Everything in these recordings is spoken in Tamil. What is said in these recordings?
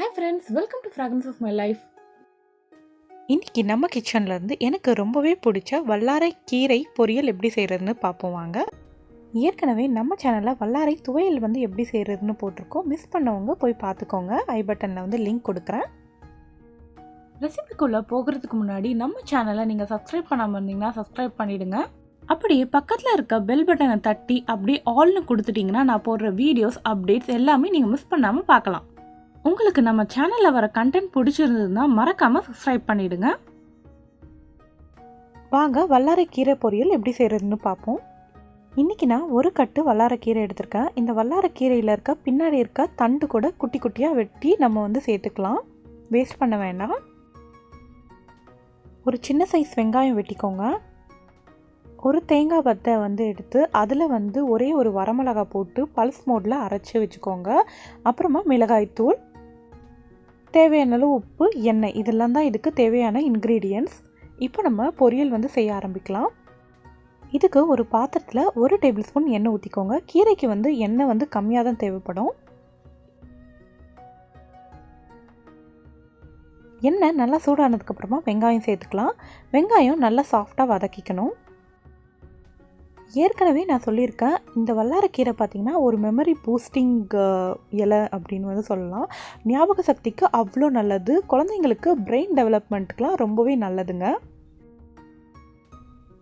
Hi friends, welcome to Fragrance of My Life. இன்றைக்கி நம்ம கிச்சன்லேருந்து எனக்கு ரொம்பவே பிடிச்ச வல்லாரை கீரை பொரியல் எப்படி செய்கிறதுன்னு பார்ப்போம் வாங்க. ஏற்கனவே நம்ம சேனலில் வல்லாரை துவையல் எப்படி செய்கிறதுன்னு போட்டிருக்கோம். மிஸ் பண்ணவங்க போய் பார்த்துக்கோங்க. ஐ பட்டனில் லிங்க் கொடுக்குறேன். ரெசிபிக்குள்ளே போகிறதுக்கு முன்னாடி நம்ம சேனலை நீங்கள் சப்ஸ்கிரைப் பண்ணாமல் இருந்தீங்கன்னா சப்ஸ்கிரைப் பண்ணிவிடுங்க. அப்படியே பக்கத்தில் இருக்க பெல் பட்டனை தட்டி அப்படியே ஆல்னு கொடுத்துட்டிங்கன்னா நான் போடுற வீடியோஸ் அப்டேட்ஸ் எல்லாமே நீங்கள் மிஸ் பண்ணாமல் பார்க்கலாம். உங்களுக்கு நம்ம சேனலில் வர கண்டென்ட் பிடிச்சிருந்ததுன்னா மறக்காமல் சப்ஸ்கிரைப் பண்ணிவிடுங்க. வாங்க வல்லாரை கீரை பொரியல் எப்படி செய்கிறதுன்னு பார்ப்போம். இன்றைக்கி நான் ஒரு கட்டு வல்லாரை கீரை எடுத்திருக்கேன். இந்த வல்லாரை கீரையில் இருக்க பின்னாடி இருக்க தண்டு கூட குட்டி குட்டியாக வெட்டி நம்ம சேர்த்துக்கலாம். வேஸ்ட் பண்ண வேண்டாம். ஒரு சின்ன சைஸ் வெங்காயம் வெட்டிக்கோங்க. ஒரு தேங்காய் பத்தை எடுத்து அதில் ஒரே ஒரு வரமிளகாய் போட்டு பல்ஸ் மோடில் அரைச்சி வச்சுக்கோங்க. அப்புறமா மிளகாய்த்தூள், தேவையான அளவு உப்பு, எண்ணெய், இதெல்லாம் தான் இதுக்கு தேவையான இன்க்ரீடியன்ட்ஸ். இப்போ நம்ம பொரியல் செய்ய ஆரம்பிக்கலாம். இதுக்கு ஒரு பாத்திரத்தில் 1 டேபிள் ஸ்பூன் எண்ணெய் ஊற்றிக்கோங்க. கீரைக்கு எண்ணெய் கம்மியாக தான் தேவைப்படும். எண்ணெய் நல்லா சூடானதுக்கப்புறமா வெங்காயம் சேர்த்துக்கலாம். வெங்காயம் நல்லா சாஃப்டாக வதக்கிக்கணும். ஏற்கனவே நான் சொல்லியிருக்கேன், இந்த வல்லாரைக்கீரை பார்த்திங்கன்னா ஒரு மெமரி பூஸ்டிங் இலை அப்படின்னு சொல்லலாம். ஞாபக சக்திக்கு அவ்வளோ நல்லது. குழந்தைங்களுக்கு பிரெயின் டெவலப்மெண்ட்டுக்கெலாம் ரொம்பவே நல்லதுங்க.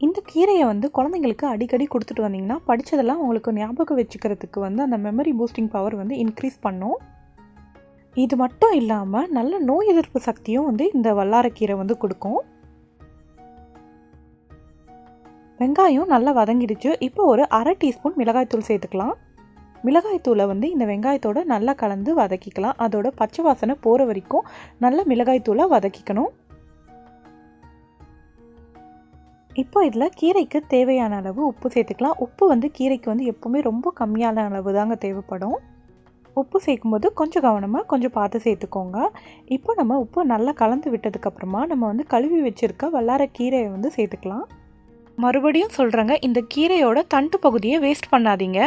இந்த கீரையை குழந்தைங்களுக்கு அடிக்கடி கொடுத்துட்டு வந்தீங்கன்னா படித்ததெல்லாம் உங்களுக்கு ஞாபகம் வச்சுக்கிறதுக்கு அந்த மெமரி பூஸ்டிங் பவர் இன்க்ரீஸ் பண்ணும். இது மட்டும் இல்லாமல் நல்ல நோய் எதிர்ப்பு சக்தியும் இந்த வல்லாரைக்கீரை கொடுக்கும். வெங்காயம் நல்லா வதங்கிடுச்சு. இப்போ ஒரு 1/2 டீஸ்பூன் மிளகாய்த்தூள் சேர்த்துக்கலாம். மிளகாய்த்தூளை இந்த வெங்காயத்தோடு நல்லா கலந்து வதக்கிக்கலாம். அதோட பச்சை வாசனை போகிற வரைக்கும் நல்லா மிளகாய்த்தூளை வதக்கிக்கணும். இப்போ இதில் கீரைக்கு தேவையான அளவு உப்பு சேர்த்துக்கலாம். உப்பு கீரைக்கு எப்போவுமே ரொம்ப கம்மியான அளவு தாங்க தேவைப்படும். உப்பு சேர்க்கும்போது கொஞ்சம் கவனமாக கொஞ்சம் பார்த்து சேர்த்துக்கோங்க. இப்போ நம்ம உப்பு நல்லா கலந்து விட்டதுக்கப்புறமா நம்ம கழுவி வச்சுருக்க வல்லாரை கீரையை சேர்த்துக்கலாம். மறுபடியும் சொல்கிறேங்க, இந்த கீரையோட தண்டு பகுதியை வேஸ்ட் பண்ணாதீங்க.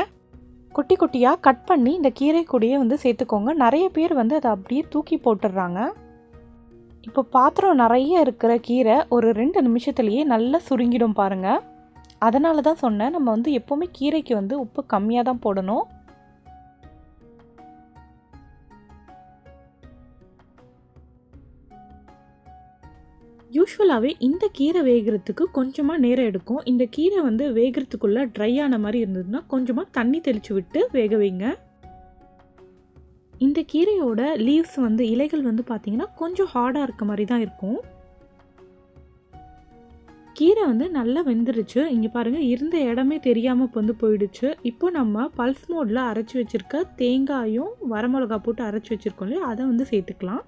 குட்டி குட்டியாக கட் பண்ணி இந்த கீரை கூடையே சேர்த்துக்கோங்க. நிறைய பேர் அதை அப்படியே தூக்கி போட்டுடுறாங்க. இப்போ பாத்திரம் நிறைய இருக்கிற கீரை ஒரு 2 நிமிஷத்துலேயே நல்லா சுருங்கிடும் பாருங்கள். அதனால தான் சொன்னேன், நம்ம எப்போவுமே கீரைக்கு உப்பு கம்மியாக தான் போடணும். யூஸ்வலாகவே இந்த கீரை வேகிறதுக்கு கொஞ்சமாக நேரம் எடுக்கும். இந்த கீரை வேகிறதுக்குள்ளே ட்ரை ஆன மாதிரி இருந்ததுன்னா கொஞ்சமாக தண்ணி தெளித்து விட்டு வேக வைங்க. இந்த கீரையோட லீவ்ஸ் இலைகள் பார்த்திங்கன்னா கொஞ்சம் ஹார்டாக இருக்க மாதிரி தான் இருக்கும். கீரை நல்லா வெந்துருச்சு. இங்கே பாருங்கள், இருந்த இடமே தெரியாமல் இப்போ போயிடுச்சு. இப்போ நம்ம பல்ஸ் மோடில் அரைச்சி வச்சுருக்க தேங்காயும் வரமிளகா போட்டு அரைச்சி வச்சுருக்கோம் இல்லையா, அதை சேர்த்துக்கலாம்.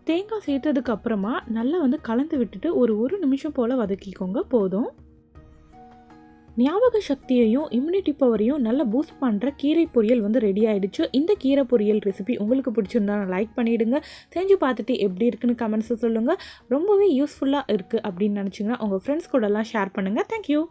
தேங்காய் சேர்த்ததுக்கு அப்புறமா நல்லா கலந்து விட்டுட்டு ஒரு நிமிஷம் போல் வதக்கிக்கோங்க போதும். ஞாபக சக்தியையும் இம்யூனிட்டி பவரையும் நல்லா பூஸ்ட் பண்ணுற கீரை பொரியல் ரெடி ஆகிடுச்சு. இந்த கீரை பொரியல் ரெசிபி உங்களுக்கு பிடிச்சிருந்தா லைக் பண்ணிவிடுங்க. செஞ்சு பார்த்துட்டு எப்படி இருக்குன்னு கமெண்ட்ஸை சொல்லுங்கள். ரொம்பவே யூஸ்ஃபுல்லாக இருக்குது அப்படின்னு நினச்சிங்கன்னா உங்கள் ஃப்ரெண்ட்ஸ் கூடலாம் ஷேர் பண்ணுங்கள். தேங்க்யூ.